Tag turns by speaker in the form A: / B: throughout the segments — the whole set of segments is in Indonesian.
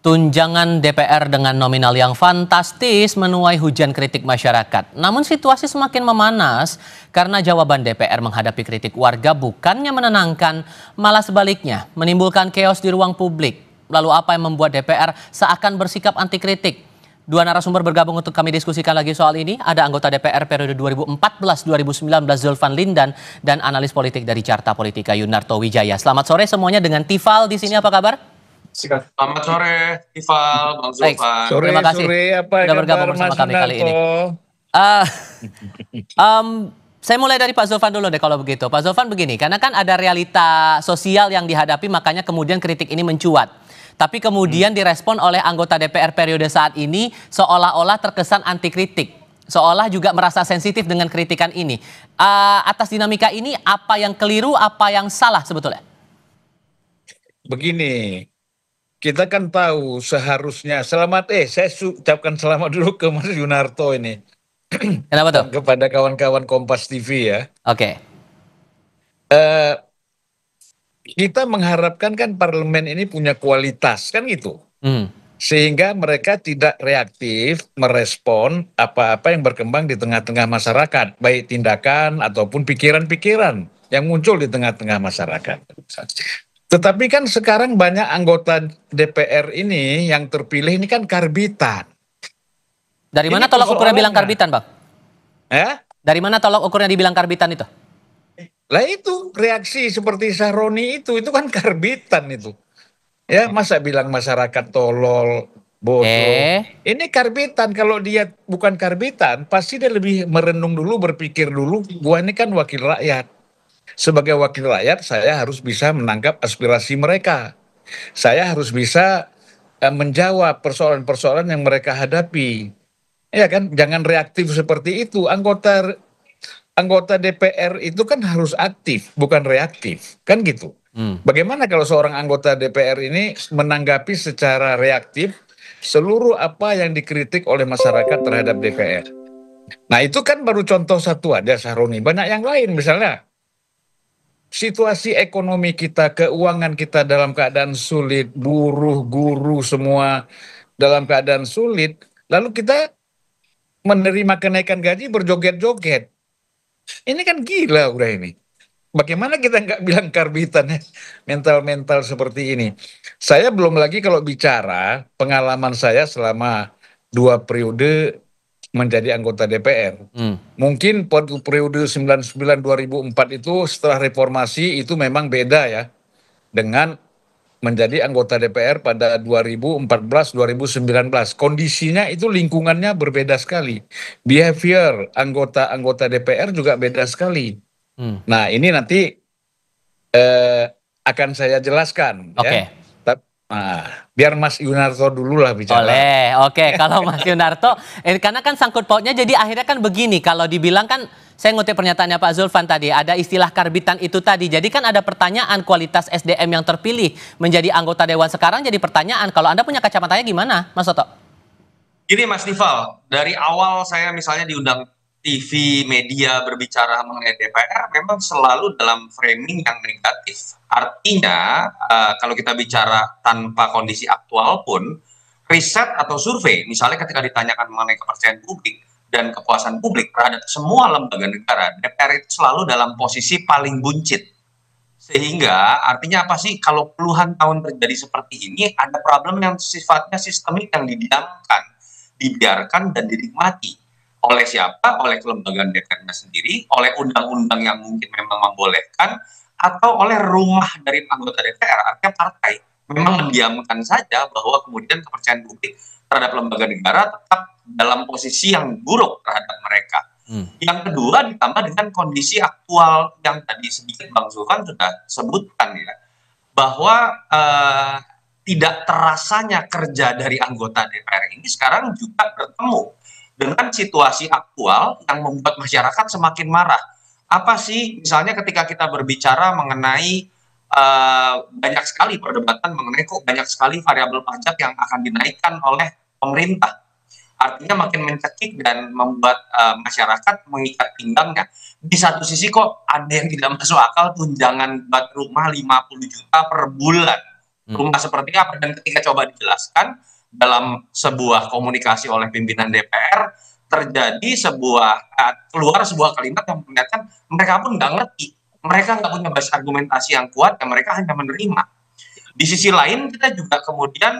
A: Tunjangan DPR dengan nominal yang fantastis menuai hujan kritik masyarakat. Namun situasi semakin memanas karena jawaban DPR menghadapi kritik warga bukannya menenangkan, malah sebaliknya menimbulkan chaos di ruang publik. Lalu apa yang membuat DPR seakan bersikap anti kritik? Dua narasumber bergabung untuk kami diskusikan lagi soal ini. Ada anggota DPR periode 2014-2019 Zulfan Lindan dan analis politik dari Carta Politika Yunarto Wijaya. Selamat sore semuanya dengan Tifal di sini, apa kabar?
B: Selamat sore, Tifal, Bang
A: Baik,
B: Zulfan.
A: terima kasih sudah bergabung bersama kami kali ini. Saya mulai dari Pak Zulfan dulu deh kalau begitu. Pak Zulfan begini, karena kan ada realita sosial yang dihadapi, makanya kemudian kritik ini mencuat. Tapi kemudian direspon oleh anggota DPR periode saat ini seolah-olah terkesan anti kritik. Seolah juga merasa sensitif dengan kritikan ini. Atas dinamika ini, apa yang keliru, apa yang salah sebetulnya?
C: Begini, kita kan tahu seharusnya saya ucapkan selamat dulu ke Mas Yunarto ini.
A: Kenapa tuh?
C: Kepada kawan-kawan Kompas TV ya.
A: Oke.
C: Kita mengharapkan kan parlemen ini punya kualitas kan gitu. Sehingga mereka tidak reaktif merespon apa-apa yang berkembang di tengah-tengah masyarakat, baik tindakan ataupun pikiran-pikiran yang muncul di tengah-tengah masyarakat. Tetapi kan sekarang banyak anggota DPR ini yang terpilih ini kan karbitan.
A: Dari mana tolak ukurnya bilang karbitan, Bang? Dari mana tolak ukurnya dibilang karbitan itu?
C: Lah itu reaksi seperti Sahroni itu kan karbitan itu. Ya, masa bilang masyarakat tolol, bodoh. Ini karbitan, kalau dia bukan karbitan pasti dia lebih merenung dulu, berpikir dulu, gua ini kan wakil rakyat. Sebagai wakil rakyat, saya harus bisa menangkap aspirasi mereka. Saya harus bisa menjawab persoalan-persoalan yang mereka hadapi. Ya kan, jangan reaktif seperti itu. Anggota DPR itu kan harus aktif, bukan reaktif. Kan gitu. Bagaimana kalau seorang anggota DPR ini menanggapi secara reaktif seluruh apa yang dikritik oleh masyarakat terhadap DPR? Nah, itu kan baru contoh satu aja, Sahroni. Banyak yang lain, misalnya situasi ekonomi kita, keuangan kita dalam keadaan sulit, buruh, guru semua dalam keadaan sulit, lalu kita menerima kenaikan gaji berjoget-joget. Ini kan gila udah ini. Bagaimana kita nggak bilang karbitan ya, mental-mental seperti ini. Saya belum lagi kalau bicara pengalaman saya selama 2 periode menjadi anggota DPR. Mungkin periode 99-2004 itu setelah reformasi itu memang beda ya dengan menjadi anggota DPR pada 2014-2019. Kondisinya itu lingkungannya berbeda sekali. Behavior anggota DPR juga beda sekali. Nah, ini nanti akan saya jelaskan.
A: Oke.
C: Biar Mas Yunarto dulu lah bicara.
A: Oke. Kalau Mas Yunarto, karena kan sangkut pautnya, jadi akhirnya kan begini, kalau dibilang kan, saya ngutip pernyataannya Pak Zulfan tadi, ada istilah karbitan itu tadi. Jadi kan ada pertanyaan kualitas SDM yang terpilih menjadi anggota Dewan sekarang, jadi pertanyaan, kalau Anda punya kacamatanya gimana, Mas Toto?
B: Gini Mas Tifal, dari awal saya misalnya diundang TV, media berbicara mengenai DPR memang selalu dalam framing yang negatif. Artinya kalau kita bicara tanpa kondisi aktual pun, riset atau survei, misalnya ketika ditanyakan mengenai kepercayaan publik dan kepuasan publik terhadap semua lembaga negara, DPR itu selalu dalam posisi paling buncit. Sehingga artinya apa sih, kalau puluhan tahun terjadi seperti ini, ada problem yang sifatnya sistemik yang didiamkan, dibiarkan dan dinikmati. Oleh siapa? Oleh kelembagaan DPR-nya sendiri, oleh undang-undang yang mungkin memang membolehkan, atau oleh rumah dari anggota DPR, artinya partai, memang mendiamkan saja bahwa kemudian kepercayaan publik terhadap lembaga negara tetap dalam posisi yang buruk terhadap mereka. Yang kedua, ditambah dengan kondisi aktual yang tadi sedikit Bang Zulfan sudah sebutkan ya, bahwa tidak terasanya kerja dari anggota DPR ini sekarang juga bertemu dengan situasi aktual yang membuat masyarakat semakin marah. Apa sih misalnya ketika kita berbicara mengenai banyak sekali perdebatan mengenai kok banyak sekali variabel pajak yang akan dinaikkan oleh pemerintah. Artinya makin mencekik dan membuat masyarakat mengikat pinggangnya. Di satu sisi kok ada yang tidak masuk akal tunjangan buat rumah 50 juta per bulan. rumah seperti apa, dan ketika coba dijelaskan dalam sebuah komunikasi oleh pimpinan DPR, terjadi keluar sebuah kalimat yang memperlihatkan mereka pun nggak ngerti, mereka nggak punya basis argumentasi yang kuat, dan mereka hanya menerima. Di sisi lain kita juga kemudian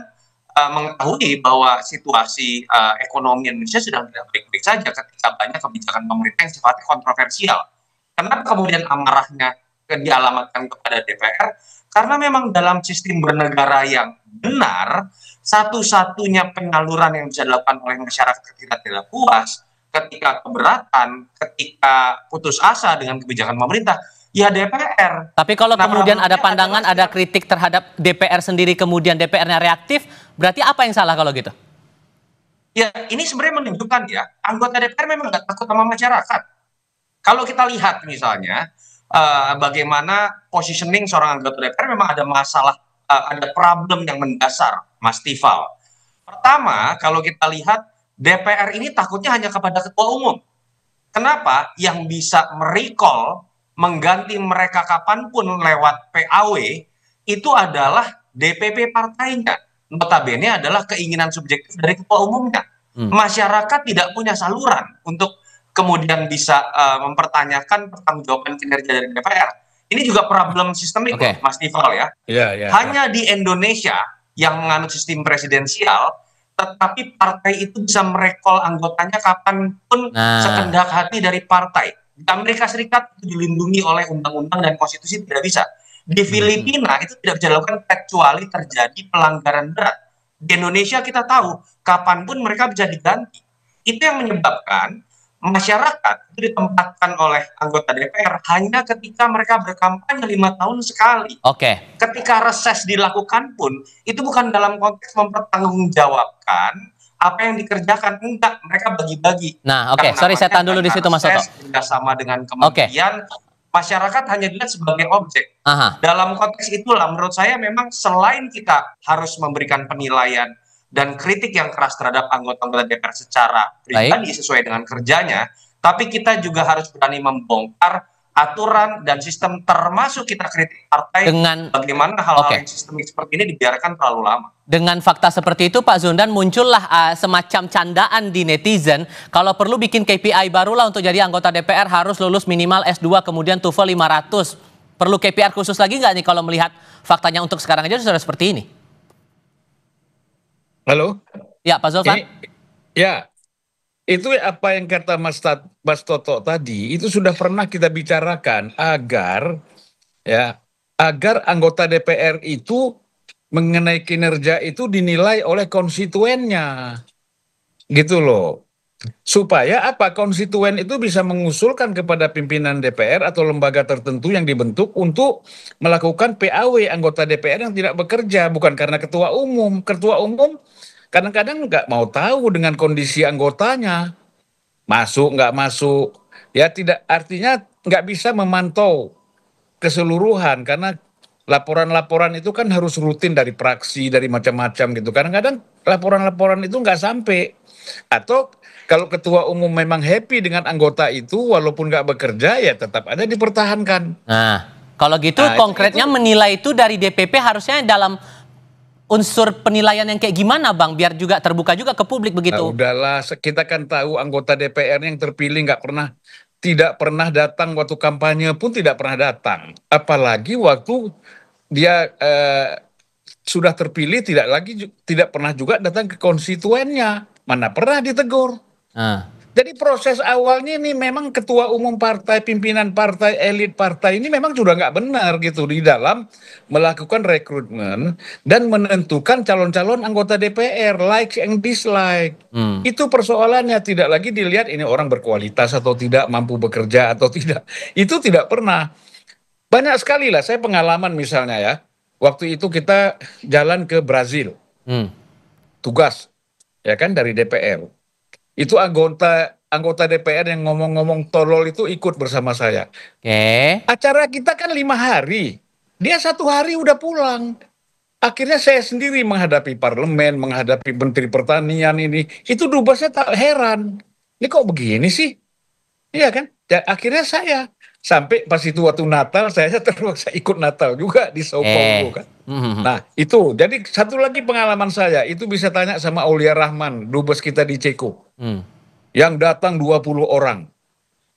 B: mengetahui bahwa situasi ekonomi Indonesia sedang tidak baik-baik saja ketika banyak kebijakan pemerintah yang sifatnya kontroversial. Kenapa kemudian amarahnya dialamatkan kepada DPR? Karena memang dalam sistem bernegara yang benar, satu-satunya penyaluran yang bisa dilakukan oleh masyarakat ketika tidak puas, ketika keberatan, ketika putus asa dengan kebijakan pemerintah, ya DPR.
A: Tapi kalau
B: Nah,
A: kemudian ada
B: problemnya
A: pandangan,
B: adalah
A: ada kritik terhadap DPR sendiri, kemudian DPR-nya reaktif, berarti apa yang salah kalau gitu?
B: ya ini sebenarnya menunjukkan ya, anggota DPR memang nggak takut sama masyarakat. Kalau kita lihat misalnya bagaimana positioning seorang anggota DPR, memang ada masalah, ada problem yang mendasar, Mas Tifal. Pertama, kalau kita lihat DPR ini takutnya hanya kepada ketua umum. Kenapa? Yang bisa merecall, mengganti mereka kapanpun lewat PAW, itu adalah DPP partainya. Notabene adalah keinginan subjektif dari ketua umumnya. Masyarakat tidak punya saluran untuk kemudian bisa mempertanyakan pertanggungjawaban kinerja dari DPR. Ini juga problem sistemik, Mas Tifal ya. Hanya di Indonesia yang menganut sistem presidensial, tetapi partai itu bisa merecall anggotanya kapanpun sekehendak hati dari partai. Di Amerika Serikat itu dilindungi oleh undang-undang dan konstitusi, tidak bisa. Di Filipina itu tidak bisa dilakukan kecuali terjadi pelanggaran berat. Di Indonesia kita tahu kapanpun mereka bisa diganti. Itu yang menyebabkan masyarakat itu ditempatkan oleh anggota DPR hanya ketika mereka berkampanye 5 tahun sekali. Ketika reses dilakukan pun itu bukan dalam konteks mempertanggungjawabkan apa yang dikerjakan, enggak, mereka bagi-bagi.
A: Nah, sorry, saya tahan dulu di situ, Mas Toto.
B: Bersama dengan kementerian, masyarakat hanya dilihat sebagai objek. Dalam konteks itulah menurut saya memang selain kita harus memberikan penilaian dan kritik yang keras terhadap anggota-anggota DPR secara pribadi sesuai dengan kerjanya, tapi kita juga harus berani membongkar aturan dan sistem, termasuk kita kritik partai dengan bagaimana hal-hal yang sistemik seperti ini dibiarkan terlalu lama.
A: Dengan fakta seperti itu, Pak Zuldan, muncullah semacam candaan di netizen, kalau perlu bikin KPI barulah untuk jadi anggota DPR harus lulus minimal S2 kemudian TOEFL 500. Perlu KPI khusus lagi nggak nih kalau melihat faktanya untuk sekarang aja sudah seperti ini?
C: Halo?
A: Ya, Pak Zulfan.
C: Ya, itu apa yang kata Mas Toto tadi, itu sudah pernah kita bicarakan agar anggota DPR itu mengenai kinerja itu dinilai oleh konstituennya. Gitu loh. Supaya apa? Konstituen itu bisa mengusulkan kepada pimpinan DPR atau lembaga tertentu yang dibentuk untuk melakukan PAW anggota DPR yang tidak bekerja, bukan karena ketua umum. Ketua umum kadang-kadang nggak mau tahu dengan kondisi anggotanya, masuk nggak masuk, ya tidak, artinya nggak bisa memantau keseluruhan karena laporan-laporan itu kan harus rutin dari praksi, dari macam-macam gitu. Kadang-kadang laporan-laporan itu nggak sampai, atau kalau ketua umum memang happy dengan anggota itu walaupun nggak bekerja ya tetap ada dipertahankan.
A: Nah, kalau gitu konkretnya menilai itu dari DPP harusnya dalam unsur penilaian yang kayak gimana, Bang, biar juga terbuka juga ke publik begitu.
C: Nah, udahlah, kita kan tahu anggota DPR yang terpilih tidak pernah datang waktu kampanye pun tidak pernah datang. Apalagi waktu dia sudah terpilih tidak pernah juga datang ke konstituennya. Mana pernah ditegur. Jadi proses awalnya ini memang ketua umum partai, pimpinan partai, elit partai ini memang sudah nggak benar gitu di dalam melakukan rekrutmen dan menentukan calon-calon anggota DPR, like and dislike. Itu persoalannya, tidak lagi dilihat ini orang berkualitas atau tidak, mampu bekerja atau tidak. Itu tidak pernah. Banyak sekali lah, saya pengalaman misalnya ya, waktu itu kita jalan ke Brazil, tugas, ya kan, dari DPR. Itu anggota DPR yang ngomong-ngomong tolol itu ikut bersama saya. Acara kita kan 5 hari, dia 1 hari udah pulang. Akhirnya saya sendiri menghadapi parlemen, menghadapi menteri pertanian ini. Itu dubesnya tak heran, ini kok begini sih? Iya kan? Dan akhirnya saya sampai pas itu waktu Natal saya terpaksa ikut Natal juga di Sao Paulo kan. Nah itu, jadi satu lagi pengalaman saya, itu bisa tanya sama Aulia Rahman, dubes kita di Ceko. Yang datang 20 orang.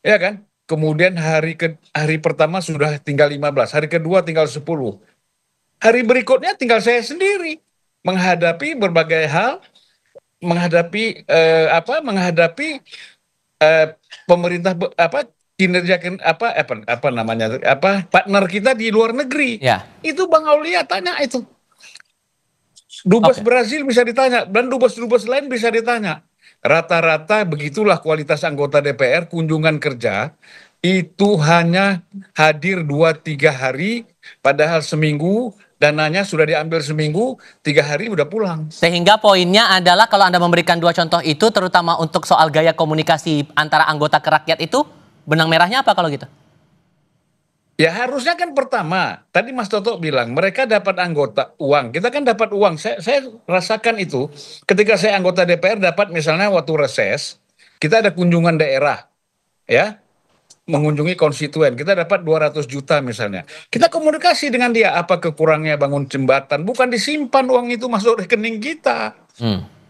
C: Ya kan? Kemudian hari pertama sudah tinggal 15, hari kedua tinggal 10. Hari berikutnya tinggal saya sendiri menghadapi berbagai hal, menghadapi pemerintah kinerja partner kita di luar negeri. Itu Bang Aulia tanya itu. Dubes Brazil bisa ditanya dan dubes-dubes lain bisa ditanya. Rata-rata begitulah kualitas anggota DPR, kunjungan kerja itu hanya hadir 2-3 hari, padahal seminggu dananya sudah diambil seminggu, 3 hari udah pulang.
A: Sehingga poinnya adalah kalau Anda memberikan 2 contoh itu, terutama untuk soal gaya komunikasi antara anggota ke rakyat itu, benang merahnya apa kalau gitu?
C: Ya harusnya kan pertama, tadi Mas Toto bilang mereka dapat anggota uang, kita kan dapat uang. Saya rasakan itu ketika saya anggota DPR dapat misalnya waktu reses, kita ada kunjungan daerah, ya, mengunjungi konstituen, kita dapat 200 juta misalnya. Kita komunikasi dengan dia, apa kekurangnya bangun jembatan, bukan disimpan uang itu masuk rekening kita.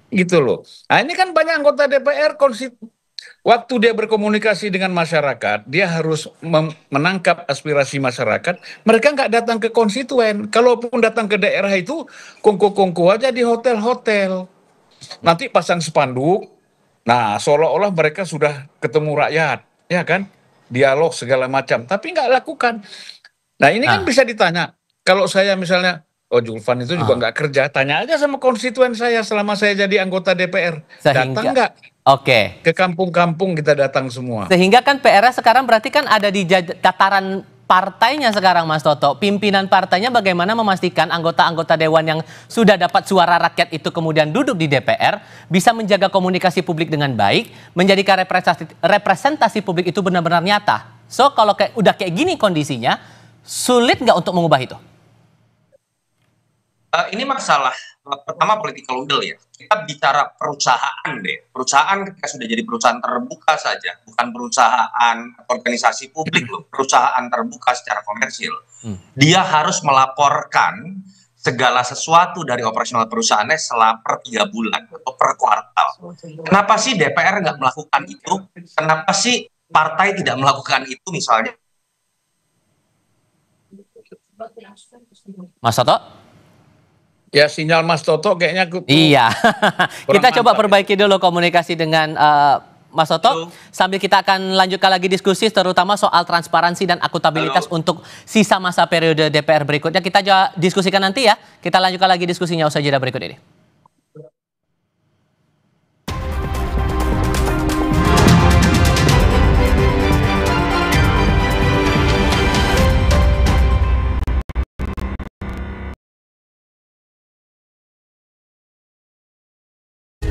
C: Gitu loh. Nah ini kan banyak anggota DPR waktu dia berkomunikasi dengan masyarakat, dia harus menangkap aspirasi masyarakat. Mereka nggak datang ke konstituen. Kalaupun datang ke daerah itu, kongko-kongko aja di hotel-hotel. Nanti pasang spanduk. Nah, seolah-olah mereka sudah ketemu rakyat, ya kan? Dialog segala macam. Tapi nggak lakukan. Nah, ini kan bisa ditanya. Kalau saya misalnya, Julvan itu juga nggak kerja, tanya aja sama konstituen saya selama saya jadi anggota DPR. Datang nggak? Ke kampung-kampung kita datang semua.
A: Sehingga kan PR sekarang berarti kan ada di tataran partainya sekarang, Mas Toto. Pimpinan partainya bagaimana memastikan anggota-anggota dewan yang sudah dapat suara rakyat itu kemudian duduk di DPR bisa menjaga komunikasi publik dengan baik, menjadikan representasi publik itu benar-benar nyata. So kalau udah kayak gini kondisinya, sulit nggak untuk mengubah itu?
B: Ini masalah pertama political will ya. Kita bicara perusahaan deh. Perusahaan ketika sudah jadi perusahaan terbuka saja, bukan perusahaan organisasi publik loh, perusahaan terbuka secara komersil. Dia harus melaporkan segala sesuatu dari operasional perusahaannya per 3 bulan atau per kuartal. Kenapa sih DPR nggak melakukan itu? Kenapa sih partai tidak melakukan itu misalnya?
A: Mas Toto?
C: Ya sinyal Mas Toto kayaknya
A: iya. Kita coba perbaiki dulu komunikasi dengan Mas Toto. Sambil kita akan lanjutkan lagi diskusi terutama soal transparansi dan akuntabilitas untuk sisa masa periode DPR berikutnya. Kita diskusikan nanti ya. Kita lanjutkan lagi diskusinya usai jeda berikut ini.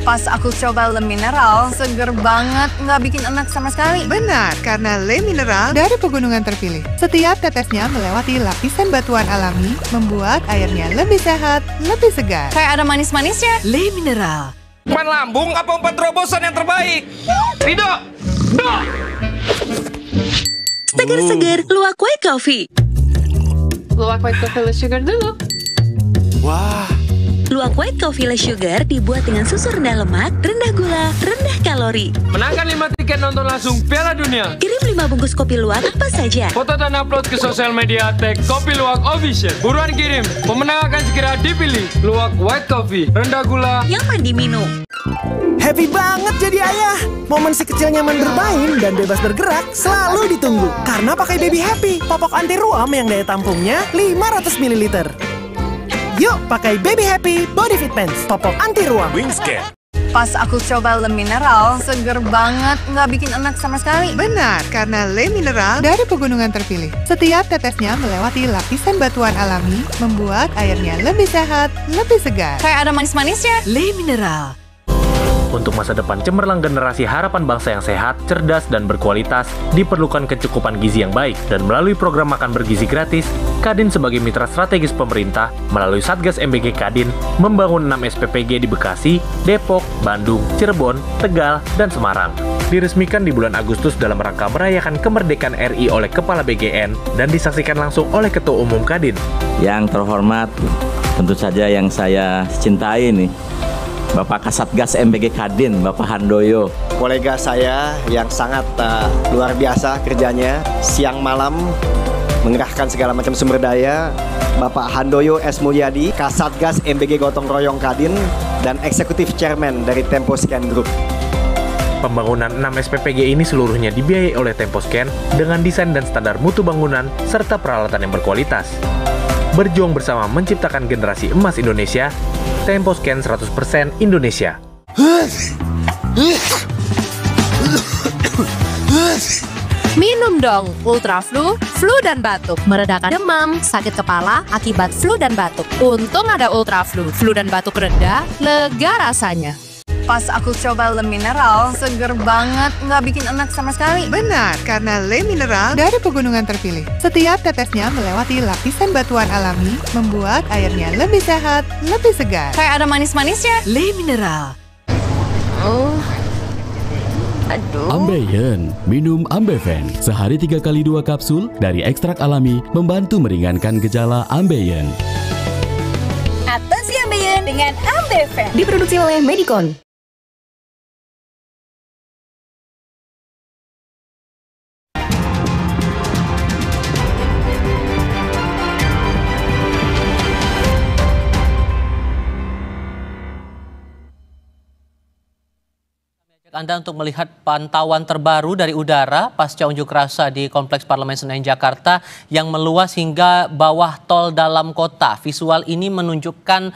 D: Pas aku coba Le Mineral, seger banget, nggak bikin enak sama sekali.
E: Benar, karena Le Mineral dari pegunungan terpilih. Setiap tetesnya melewati lapisan batuan alami, membuat airnya lebih sehat, lebih segar.
D: Kayak ada manis-manisnya.
E: Le Mineral.
F: Umpan lambung apa umpan terobosan yang terbaik? Rido!
G: Segar-segar, luwak white coffee.
H: Luwak white coffee less sugar dulu.
F: Wah.
G: Luwak white coffee less sugar dibuat dengan susu rendah lemak, rendah gula, rendah kalori.
F: Menangkan 5 tiket nonton langsung Piala Dunia.
G: Kirim 5 bungkus kopi luwak apa saja.
F: Foto dan upload ke sosial media tag Kopi Luwak Official. Buruan kirim, pemenang akan segera dipilih. Luwak white coffee, rendah gula,
G: nyaman diminum.
I: Happy banget jadi ayah. Momen si kecil nyaman bermain dan bebas bergerak selalu ditunggu. Karena pakai Baby Happy, popok anti ruam yang daya tampungnya 500 ml. Yuk pakai Baby Happy Body Fit Pants, popok anti ruam.
F: Wingscare.
D: Pas aku coba Le Mineral, seger banget, nggak bikin enak sama sekali.
E: Benar, karena Le Mineral dari pegunungan terpilih. Setiap tetesnya melewati lapisan batuan alami, membuat airnya lebih sehat, lebih segar.
D: Kayak ada manis-manisnya.
E: Le Mineral.
J: Untuk masa depan cemerlang generasi harapan bangsa yang sehat, cerdas, dan berkualitas, diperlukan kecukupan gizi yang baik. Dan melalui program makan bergizi gratis, Kadin sebagai mitra strategis pemerintah melalui Satgas MBG Kadin membangun 6 SPPG di Bekasi, Depok, Bandung, Cirebon, Tegal, dan Semarang. Diresmikan di bulan Agustus dalam rangka merayakan kemerdekaan RI oleh Kepala BGN dan disaksikan langsung oleh Ketua Umum Kadin.
K: Yang terhormat, tentu saja yang saya cintai nih, Bapak Kasatgas MBG Kadin, Bapak Handoyo.
L: Kolega saya yang sangat luar biasa kerjanya, siang malam mengerahkan segala macam sumber daya, Bapak Handoyo S. Mulyadi, Kasatgas MBG Gotong Royong Kadin, dan Eksekutif Chairman dari Temposcan Group.
J: Pembangunan 6 SPPG ini seluruhnya dibiayai oleh Temposcan dengan desain dan standar mutu bangunan serta peralatan yang berkualitas. Berjuang bersama menciptakan generasi emas Indonesia, Temposcan 100% Indonesia.
M: Minum dong Ultra Flu, flu dan batuk, meredakan demam, sakit kepala akibat flu dan batuk. Untung ada Ultra Flu, flu dan batuk reda, lega rasanya.
D: Pas aku coba Le Mineral, seger banget, nggak bikin enak sama sekali.
E: Benar, karena Le Mineral dari pegunungan terpilih. Setiap tetesnya melewati lapisan batuan alami, membuat airnya lebih sehat, lebih segar.
D: Kayak ada manis-manisnya.
M: Le Mineral.
D: Aduh.
N: Ambeien, minum Ambeven. Sehari 3 kali 2 kapsul dari ekstrak alami membantu meringankan gejala Ambeien.
O: Atasi Ambeien dengan Ambeven. Diproduksi oleh Medicon.
A: Anda untuk melihat pantauan terbaru dari udara pasca unjuk rasa di Kompleks Parlemen Senayan Jakarta yang meluas hingga bawah tol dalam kota. Visual ini menunjukkan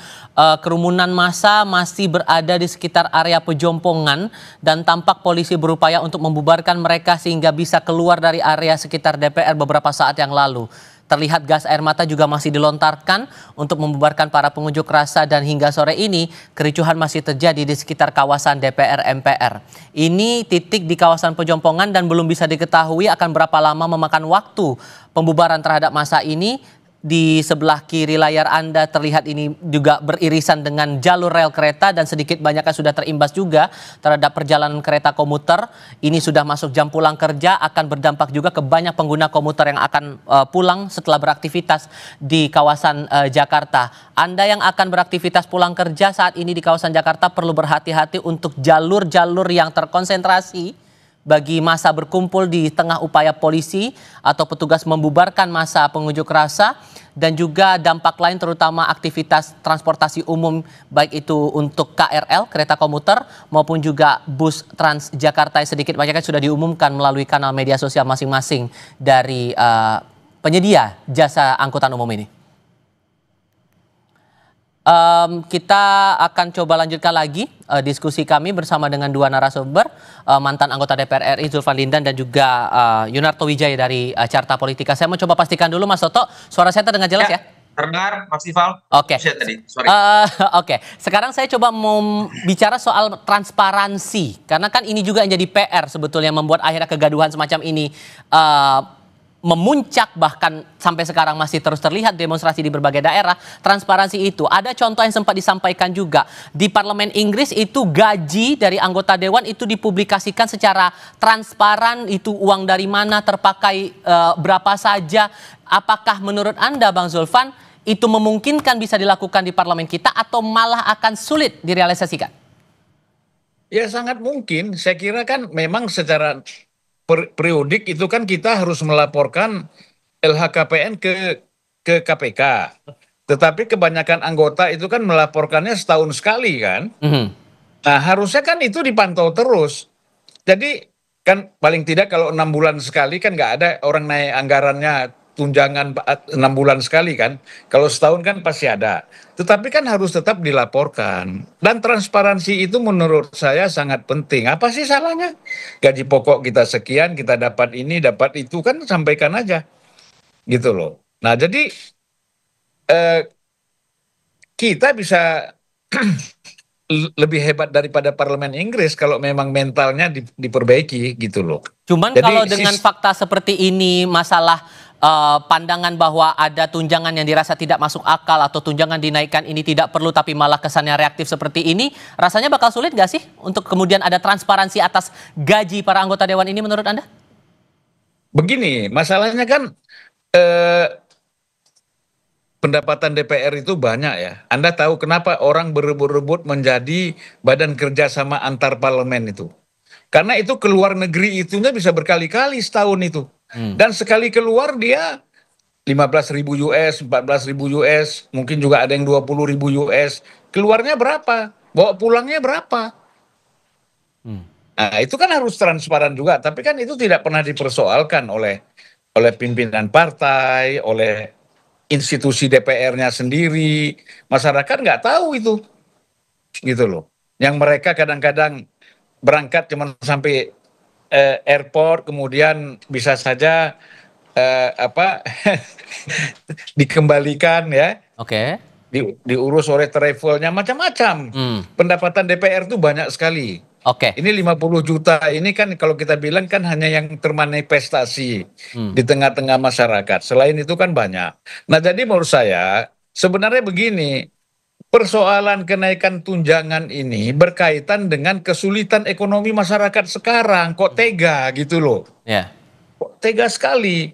A: kerumunan massa masih berada di sekitar area pejompongan dan tampak polisi berupaya untuk membubarkan mereka sehingga bisa keluar dari area sekitar DPR beberapa saat yang lalu. Terlihat gas air mata juga masih dilontarkan untuk membubarkan para pengunjuk rasa dan hingga sore ini kericuhan masih terjadi di sekitar kawasan DPR MPR. Ini titik di kawasan pejompongan dan belum bisa diketahui akan berapa lama memakan waktu pembubaran terhadap massa ini. Di sebelah kiri layar Anda terlihat ini juga beririsan dengan jalur rel kereta dan sedikit banyaknya sudah terimbas juga terhadap perjalanan kereta komuter. Ini sudah masuk jam pulang kerja, akan berdampak juga ke banyak pengguna komuter yang akan pulang setelah beraktivitas di kawasan Jakarta. Anda yang akan beraktivitas pulang kerja saat ini di kawasan Jakarta perlu berhati-hati untuk jalur-jalur yang terkonsentrasi bagi massa berkumpul di tengah upaya polisi atau petugas membubarkan massa pengunjuk rasa dan juga dampak lain terutama aktivitas transportasi umum baik itu untuk KRL, kereta komuter maupun juga bus Transjakarta yang sedikit banyaknya sudah diumumkan melalui kanal media sosial masing-masing dari penyedia jasa angkutan umum ini. Kita akan coba lanjutkan lagi diskusi kami bersama dengan dua narasumber, mantan anggota DPR RI Zulfan Lindan dan juga Yunarto Wijaya dari Carta Politika. Saya mau coba pastikan dulu Mas Toto, suara saya terdengar jelas ya?
B: Terdengar, maksimal.
A: Oke.
B: Sorry.
A: Oke. Sekarang saya coba mau bicara soal transparansi, karena kan ini juga yang jadi PR sebetulnya membuat akhirnya kegaduhan semacam ini memuncak, bahkan sampai sekarang masih terus terlihat demonstrasi di berbagai daerah. Transparansi itu ada contoh yang sempat disampaikan juga di Parlemen Inggris, itu gaji dari anggota dewan itu dipublikasikan secara transparan, itu uang dari mana, terpakai berapa saja. Apakah menurut Anda Bang Zulfan itu memungkinkan bisa dilakukan di parlemen kita atau malah akan sulit direalisasikan?
C: Ya sangat mungkin, saya kira kan memang secara periodik itu kan kita harus melaporkan LHKPN ke KPK. Tetapi kebanyakan anggota itu kan melaporkannya setahun sekali kan. Nah harusnya kan itu dipantau terus. Jadi kan paling tidak kalau 6 bulan sekali kan nggak ada orang naik anggarannya tunjangan 6 bulan sekali kan. Kalau setahun kan pasti ada. Tetapi kan harus tetap dilaporkan. Dan transparansi itu menurut saya sangat penting. Apa sih salahnya? Gaji pokok kita sekian, kita dapat ini, dapat itu, kan sampaikan aja. Gitu loh. Nah jadi kita bisa lebih hebat daripada parlemen Inggris kalau memang mentalnya diperbaiki gitu loh.
A: Cuman
C: Jadi,
A: kalau dengan fakta seperti ini, masalah pandangan bahwa ada tunjangan yang dirasa tidak masuk akal atau tunjangan dinaikkan ini tidak perlu tapi malah kesannya reaktif seperti ini, rasanya bakal sulit gak sih untuk kemudian ada transparansi atas gaji para anggota dewan ini menurut Anda?
C: Begini, masalahnya kan pendapatan DPR itu banyak ya. Anda tahu kenapa orang berebut-rebut menjadi badan kerjasama antar parlemen itu? Karena itu keluar negeri itunya bisa berkali-kali setahun itu. Dan sekali keluar dia 15.000 US, 14.000 US, mungkin juga ada yang 20.000 US. Keluarnya berapa? Bawa pulangnya berapa? Nah, itu kan harus transparan juga. Tapi kan itu tidak pernah dipersoalkan oleh pimpinan partai, oleh institusi DPR-nya sendiri. Masyarakat nggak tahu itu. Gitu loh. Yang mereka kadang-kadang berangkat cuma sampai airport, kemudian bisa saja dikembalikan ya.
A: Oke.
C: Diurus oleh travelnya macam-macam. Pendapatan DPR itu banyak sekali.
A: Oke.
C: Ini 50 juta ini kan kalau kita bilang kan hanya yang termanifestasi di tengah-tengah masyarakat. Selain itu kan banyak. Nah, jadi menurut saya sebenarnya begini, persoalan kenaikan tunjangan ini berkaitan dengan kesulitan ekonomi masyarakat sekarang. Kok tega gitu loh.
A: Ya.
C: Kok tega sekali.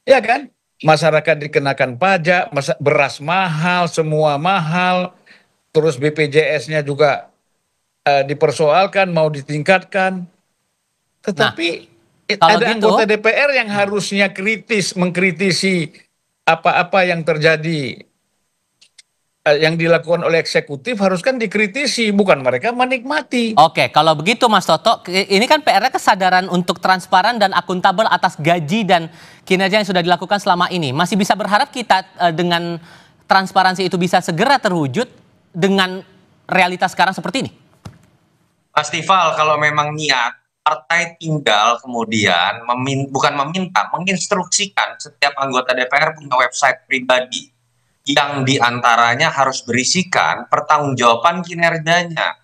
C: Ya kan? Masyarakat dikenakan pajak, beras mahal, semua mahal. Terus BPJS-nya juga dipersoalkan, mau ditingkatkan. Tetapi ada anggota DPR yang harusnya kritis, mengkritisi apa-apa yang terjadi, yang dilakukan oleh eksekutif harus kan dikritisi, bukan mereka menikmati.
A: Oke, kalau begitu Mas Toto, ini kan PR-nya kesadaran untuk transparan dan akuntabel atas gaji dan kinerja yang sudah dilakukan selama ini. Masih bisa berharap kita dengan transparansi itu bisa segera terwujud dengan realitas sekarang seperti ini?
B: Mas Tifal, kalau memang niat, partai tinggal kemudian menginstruksikan setiap anggota DPR punya website pribadi yang diantaranya harus berisikan pertanggungjawaban kinerjanya,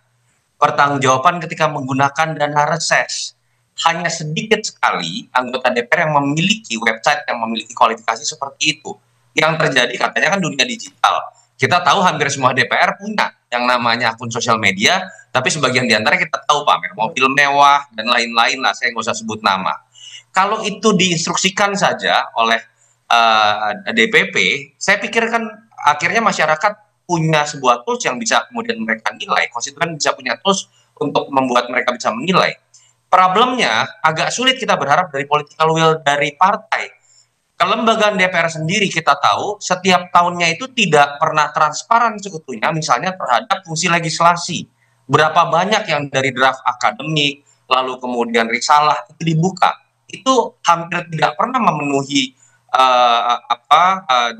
B: pertanggungjawaban ketika menggunakan dana reses. Hanya sedikit sekali anggota DPR yang memiliki website yang memiliki kualifikasi seperti itu. Yang terjadi katanya kan dunia digital. Kita tahu hampir semua DPR punya yang namanya akun sosial media, tapi sebagian di antara kita tahu pamer mobil mewah dan lain-lain lah, saya nggak usah sebut nama. Kalau itu diinstruksikan saja oleh DPP, saya pikir kan akhirnya masyarakat punya sebuah tools yang bisa kemudian mereka nilai, konstituen bisa punya tools untuk membuat mereka bisa menilai. Problemnya agak sulit kita berharap dari political will dari partai. Kelembagaan DPR sendiri kita tahu setiap tahunnya itu tidak pernah transparan seutuhnya, misalnya terhadap fungsi legislasi. Berapa banyak yang dari draft akademik, lalu kemudian risalah itu dibuka. Itu hampir tidak pernah memenuhi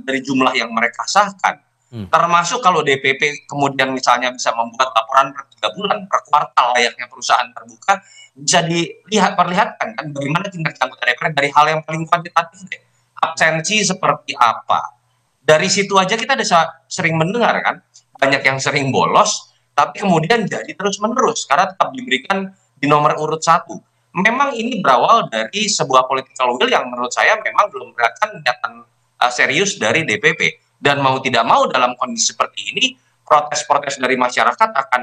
B: dari jumlah yang mereka sahkan. Termasuk kalau DPP kemudian misalnya bisa membuat laporan per 3 bulan, per kuartal layaknya perusahaan terbuka, bisa perlihatkan kan bagaimana kinerja anggota DPR dari hal yang paling kuantitatif deh. Absensi seperti apa. Dari situ aja kita sering mendengar kan, banyak yang sering bolos, tapi kemudian jadi terus-menerus karena tetap diberikan di nomor urut 1. Memang ini berawal dari sebuah political will yang menurut saya memang belum kelihatan niatan serius dari DPP. Dan mau tidak mau dalam kondisi seperti ini, protes-protes dari masyarakat akan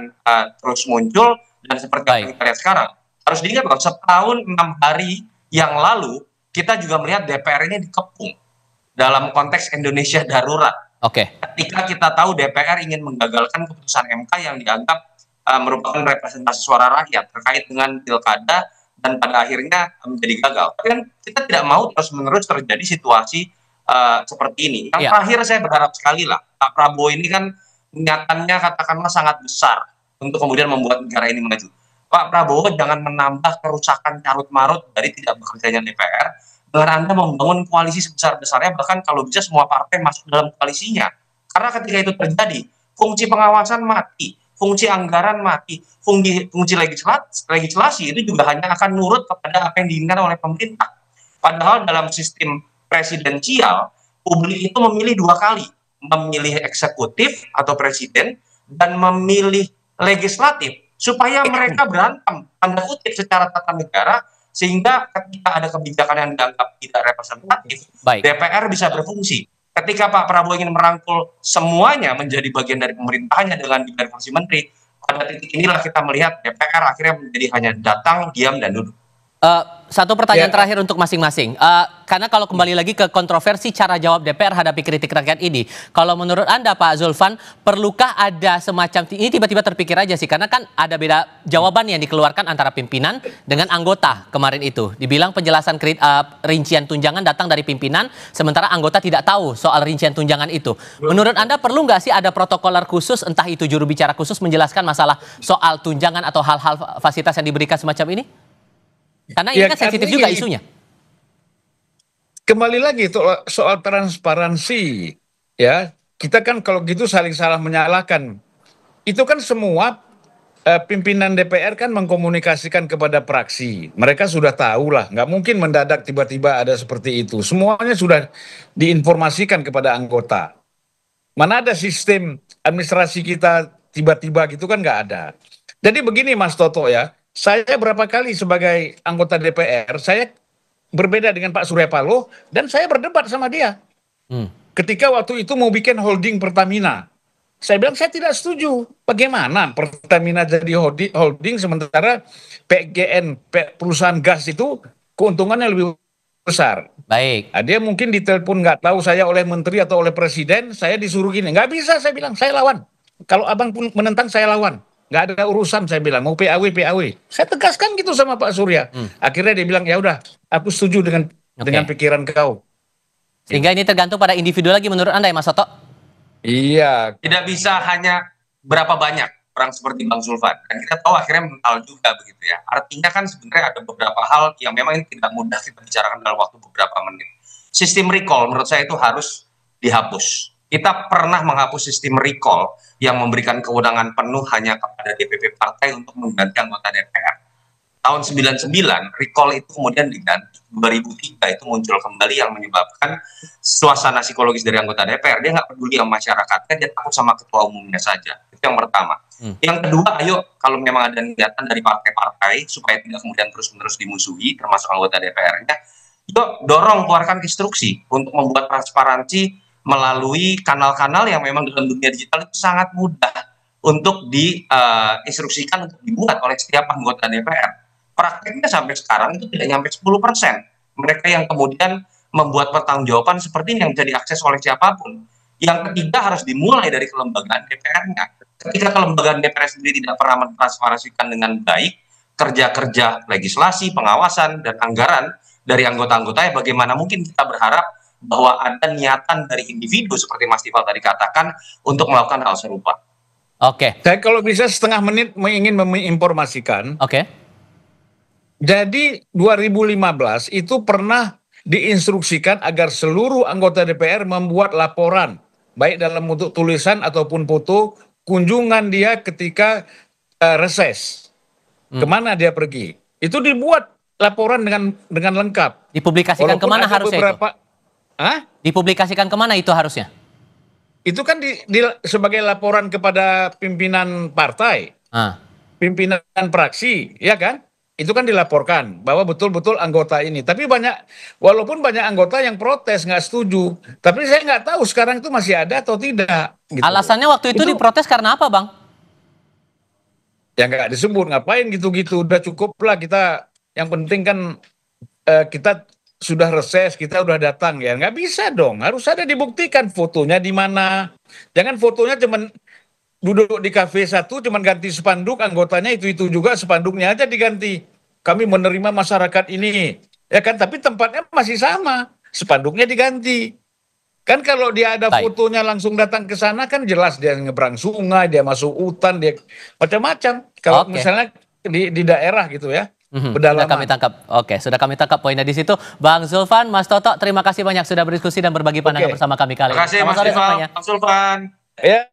B: terus muncul, dan seperti yang kita lihat sekarang. Harus diingat loh, setahun 6 hari yang lalu, kita juga melihat DPR ini dikepung dalam konteks Indonesia darurat. Ketika kita tahu DPR ingin menggagalkan keputusan MK yang dianggap merupakan representasi suara rakyat terkait dengan pilkada, dan pada akhirnya menjadi gagal. Tapi kan kita tidak mau terus-menerus terjadi situasi seperti ini. Yang terakhir saya berharap sekali lah, Pak Prabowo ini kan niatannya katakanlah sangat besar untuk kemudian membuat negara ini maju. Pak Prabowo jangan menambah kerusakan carut-marut dari tidak bekerjanya DPR dengan Anda membangun koalisi sebesar-besarnya, bahkan kalau bisa semua partai masuk dalam koalisinya. Karena ketika itu terjadi, fungsi pengawasan mati, fungsi anggaran mati, fungsi legislasi itu juga hanya akan nurut kepada apa yang diinginkan oleh pemerintah. Padahal dalam sistem presidensial, publik itu memilih 2 kali, memilih eksekutif atau presiden dan memilih legislatif supaya mereka berantem tanda kutip secara tata negara, sehingga ketika ada kebijakan yang dianggap tidak representatif, DPR bisa berfungsi. Ketika Pak Prabowo ingin merangkul semuanya menjadi bagian dari pemerintahannya dengan diberi kursi menteri, pada titik inilah kita melihat DPR akhirnya menjadi hanya datang, diam, dan duduk.
A: Satu pertanyaan terakhir untuk masing-masing. Karena kalau kembali lagi ke kontroversi cara jawab DPR hadapi kritik rakyat ini, kalau menurut Anda Pak Zulfan, perlukah ada semacam, ini tiba-tiba terpikir aja sih, karena kan ada beda jawaban yang dikeluarkan antara pimpinan dengan anggota kemarin itu. Dibilang penjelasan rincian tunjangan datang dari pimpinan, sementara anggota tidak tahu soal rincian tunjangan itu. Menurut Anda perlu nggak sih ada protokoler khusus, entah itu juru bicara khusus menjelaskan masalah soal tunjangan atau hal-hal fasilitas yang diberikan semacam ini? Karena ini kan sensitif juga isunya.
C: Kembali lagi itu soal transparansi, ya kita kan kalau gitu saling salah menyalahkan. Itu kan semua pimpinan DPR kan mengkomunikasikan kepada praksi. Mereka sudah tahu lah, nggak mungkin mendadak tiba-tiba ada seperti itu. Semuanya sudah diinformasikan kepada anggota. Mana ada sistem administrasi kita tiba-tiba gitu kan nggak ada. Jadi begini Mas Toto ya. Saya berapa kali sebagai anggota DPR, saya berbeda dengan Pak Surya Paloh, dan saya berdebat sama dia. Ketika waktu itu mau bikin holding Pertamina, saya bilang saya tidak setuju. Bagaimana Pertamina jadi holding sementara PGN, perusahaan gas itu keuntungannya lebih besar.
A: Baik.
C: Nah, dia mungkin ditelepon nggak tahu saya oleh menteri atau oleh presiden, saya disuruh gini. Nggak bisa, saya bilang, saya lawan. Kalau abang pun menentang, saya lawan. Nggak ada urusan, saya bilang, mau PAW. Saya tegaskan gitu sama Pak Surya. Akhirnya dia bilang, ya udah, aku setuju dengan pikiran kau.
A: Sehingga ini tergantung pada individu lagi menurut Anda ya Mas Toto?
C: Iya.
B: Tidak bisa hanya berapa banyak orang seperti Bang Zulfan. Dan kita tahu akhirnya mental juga begitu ya. Artinya kan sebenarnya ada beberapa hal yang memang ini tidak mudah kita bicarakan dalam waktu beberapa menit. Sistem recall menurut saya itu harus dihapus. Kita pernah menghapus sistem recall yang memberikan kewenangan penuh hanya kepada DPP partai untuk mengganti anggota DPR. Tahun 99, recall itu kemudian diganti. 2003 itu muncul kembali yang menyebabkan suasana psikologis dari anggota DPR. Dia nggak peduli sama masyarakatnya, dia takut sama ketua umumnya saja. Itu yang pertama. Yang kedua, ayo kalau memang ada niatan dari partai-partai supaya tidak kemudian terus-menerus dimusuhi, termasuk anggota DPR-nya, yuk dorong, keluarkan instruksi untuk membuat transparansi melalui kanal-kanal yang memang dalam dunia digital itu sangat mudah untuk diinstruksikan untuk dibuat oleh setiap anggota DPR. Prakteknya sampai sekarang itu tidak nyampe 10%. Mereka yang kemudian membuat pertanggungjawaban seperti ini yang bisa diakses oleh siapapun. Yang ketiga harus dimulai dari kelembagaan DPR-nya. Ketika kelembagaan DPR sendiri tidak pernah mentransparansikan dengan baik kerja-kerja legislasi, pengawasan, dan anggaran dari anggota-anggotanya, bagaimana mungkin kita berharap bahwa ada niatan dari individu seperti Mas Tifal tadi katakan untuk melakukan hal serupa.
A: Oke.
C: Saya kalau bisa setengah menit ingin menginformasikan.
A: Oke.
C: Jadi 2015 itu pernah diinstruksikan agar seluruh anggota DPR membuat laporan, baik dalam bentuk tulisan ataupun foto, kunjungan dia ketika reses. Kemana dia pergi. Itu dibuat laporan dengan lengkap.
A: Dipublikasikan kemana harusnya itu? Dipublikasikan kemana itu harusnya?
C: Itu kan sebagai laporan kepada pimpinan partai, pimpinan praksi, ya kan? Itu kan dilaporkan bahwa betul-betul anggota ini. Tapi walaupun banyak anggota yang protes, nggak setuju. Tapi saya nggak tahu sekarang itu masih ada atau tidak. Gitu.
A: Alasannya waktu itu diprotes karena apa, Bang?
C: Ya nggak disebut, ngapain gitu-gitu. Udah cukup lah kita, yang penting kan kita sudah reses, kita udah datang ya. Nggak bisa dong, harus ada dibuktikan fotonya di mana. Jangan fotonya cuman duduk di kafe satu, cuman ganti spanduk, anggotanya itu juga, spanduknya aja diganti. Kami menerima masyarakat ini, ya kan? Tapi tempatnya masih sama, spanduknya diganti. Kan kalau dia ada fotonya langsung datang ke sana kan jelas dia nyebrang sungai, dia masuk hutan, dia macam-macam. Kalau misalnya di daerah gitu ya.
A: Sudah kami tangkap. Oke, sudah kami tangkap poinnya di situ. Bang Zulfan, Mas Toto, terima kasih banyak sudah berdiskusi dan berbagi pandangan bersama kami kali ini.
B: Terima kasih Mas Zulfan.
C: Ya.